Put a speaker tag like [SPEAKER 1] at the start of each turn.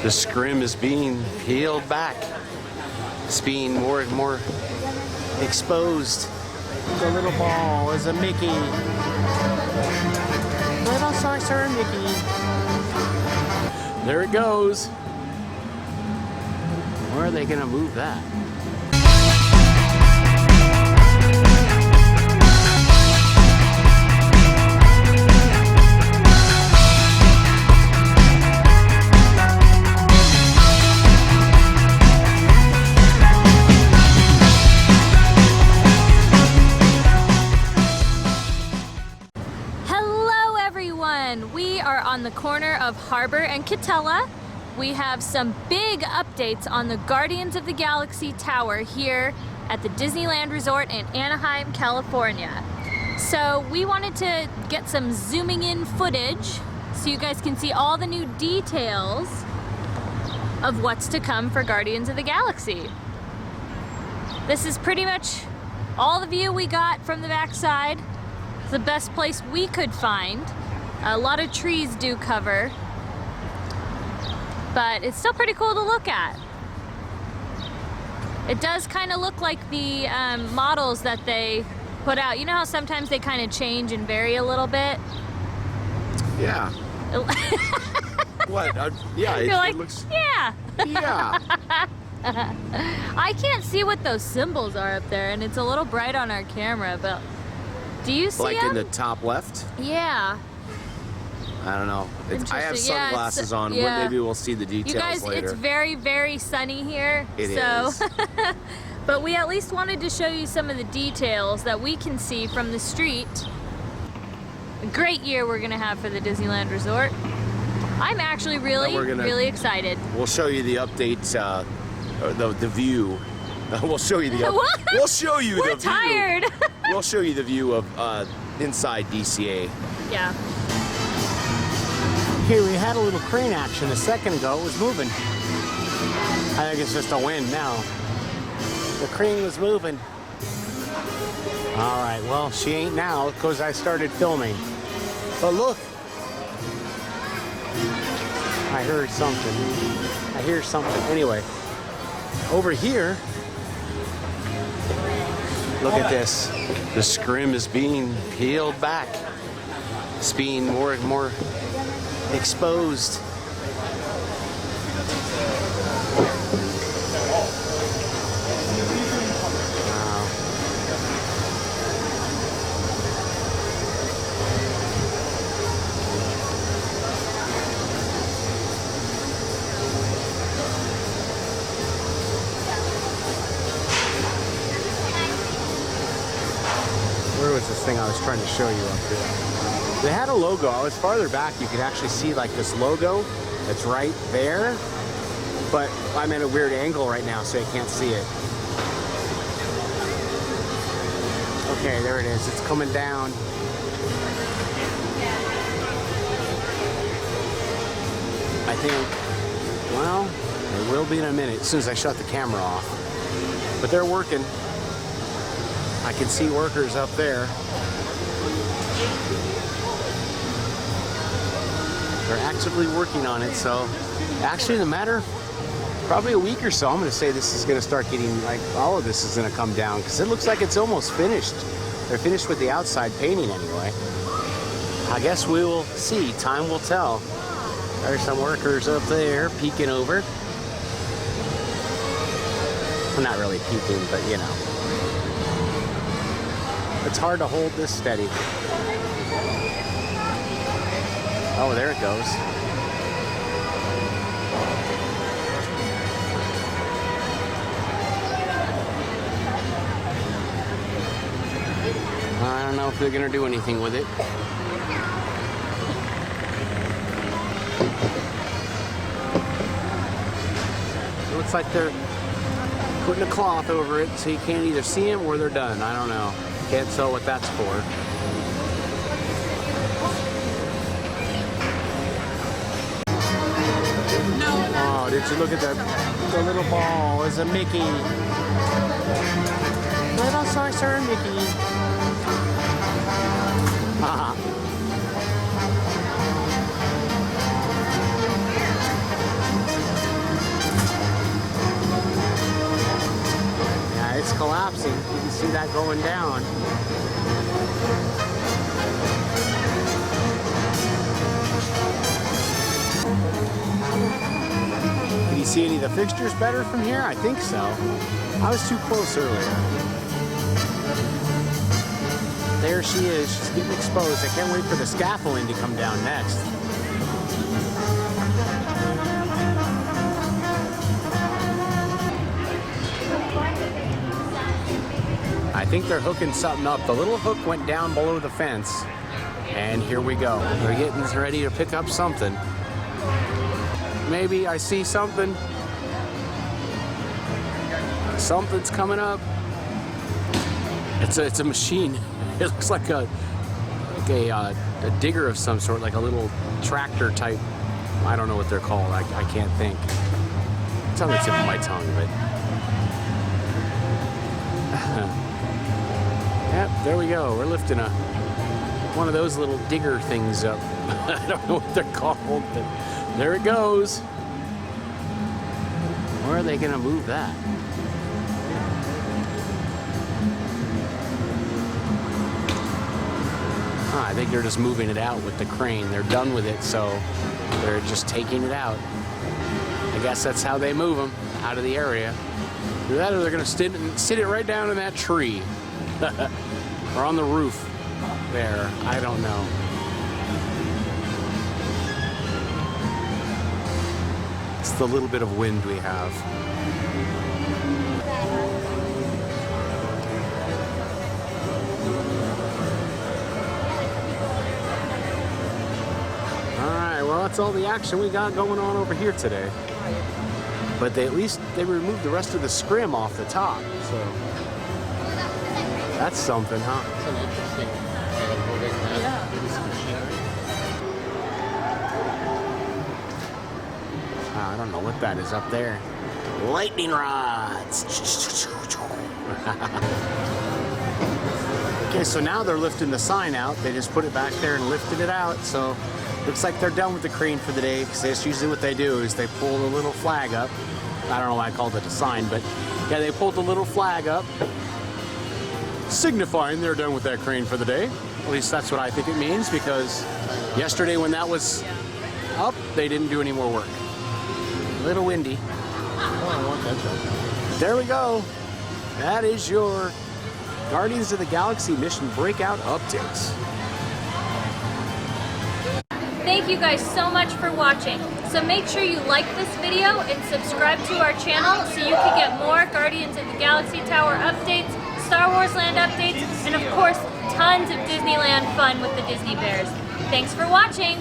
[SPEAKER 1] The scrim is being peeled back. It's being more and more exposed. The little ball is a Mickey. Little sorcerer Mickey. There it goes. Where are they gonna move that?
[SPEAKER 2] We are on the corner of Harbor and Catella. We have some big updates on the Guardians of the Galaxy Tower here at the Disneyland Resort in Anaheim, California. So we wanted to get some zooming in footage so you guys can see all the new details of what's to come for Guardians of the Galaxy. This is pretty much all the view we got from the backside. It's the best place we could find. A lot of trees do cover, but it's still pretty cool to look at. It does kind of look like the models that they put out. You know how sometimes they kind of change and vary a little bit?
[SPEAKER 1] Yeah. What? Yeah,
[SPEAKER 2] it
[SPEAKER 1] looks...
[SPEAKER 2] Yeah.
[SPEAKER 1] Yeah.
[SPEAKER 2] I can't see what those symbols are up there, and it's a little bright on our camera, but do you see
[SPEAKER 1] Like
[SPEAKER 2] them?
[SPEAKER 1] in the top left?
[SPEAKER 2] Yeah.
[SPEAKER 1] I don't know. I have sunglasses on.
[SPEAKER 2] Yeah.
[SPEAKER 1] Maybe we'll see the details
[SPEAKER 2] you guys,
[SPEAKER 1] later.
[SPEAKER 2] It's very, very sunny here.
[SPEAKER 1] It
[SPEAKER 2] is.
[SPEAKER 1] is.
[SPEAKER 2] But we at least wanted to show you some of the details that we can see from the street. A great year we're going to have for the Disneyland Resort. I'm actually really excited.
[SPEAKER 1] We'll show you the update, the view. We'll show you the. We'll show you
[SPEAKER 2] We're
[SPEAKER 1] the
[SPEAKER 2] tired.
[SPEAKER 1] view. We'll show you the view of inside DCA.
[SPEAKER 2] Yeah.
[SPEAKER 1] Here we had a little crane action a second ago. It was moving. I think it's just a wind now. The crane was moving. All right, well, she ain't now because I started filming. But look. I heard something. I hear something. Anyway, over here, look at this. The scrim is being peeled back. It's being more and more exposed. Wow. Where was this thing I was trying to show you up there? They had a logo. I was farther back. You could actually see like this logo that's right there. But I'm at a weird angle right now, so you can't see it. Okay, there it is. It's coming down. I think, well, it will be in a minute as soon as I shut the camera off. But they're working. I can see workers up there. They're actively working on it, so actually in a matter probably a week or so, I'm going to say this is going to start getting, like, all of this is going to come down because it looks like it's almost finished. They're finished with the outside painting anyway. I guess we will see. Time will tell. There's some workers up there peeking over. Well, not really peeking, but you know. It's hard to hold this steady. Oh, there it goes. I don't know if they're gonna do anything with it. It looks like they're putting a cloth over it so you can't either see them or they're done. I don't know. Can't tell what that's for. Oh, did you look at that? The little ball is a Mickey. Little sorcerer Mickey. Haha. collapsing. You can see that going down. Can you see any of the fixtures better from here? I think so. I was too close earlier. There she is. She's getting exposed. I can't wait for the scaffolding to come down next. I think they're hooking something up. The little hook went down below the fence. And here we go. They're getting ready to pick up something. Maybe I see something. Something's coming up. It's a machine. It looks like a digger of some sort, like a little tractor type. I don't know what they're called. I can't think. It's on the tip of my tongue, but yep, there we go. We're lifting one of those little digger things up. I don't know what they're called, but there it goes. Where are they gonna move that? I think they're just moving it out with the crane. They're done with it, so they're just taking it out. I guess that's how they move them out of the area. Either that or they're gonna sit it right down in that tree. Or on the roof there. I don't know. It's the little bit of wind we have. Alright, well that's all the action we got going on over here today. But at least they removed the rest of the scrim off the top, so that's something, huh?
[SPEAKER 3] It's an interesting
[SPEAKER 1] I don't know what that is up there. Lightning rods. Okay, so now they're lifting the sign out. They just put it back there and lifted it out. So looks like they're done with the crane for the day, because that's usually what they do is they pull the little flag up. I don't know why I called it a sign, but yeah, they pulled the little flag up, signifying they're done with that crane for the day. At least that's what I think it means, because yesterday when that was up, they didn't do any more work. A little windy.
[SPEAKER 3] Oh, I want that job.
[SPEAKER 1] There we go. That is your Guardians of the Galaxy Mission Breakout updates.
[SPEAKER 2] Thank you guys so much for watching. So make sure you like this video and subscribe to our channel so you can get more Guardians of the Galaxy Tower updates, Star Wars Land updates, and of course, tons of Disneyland fun with the Disney Bears. Thanks for watching.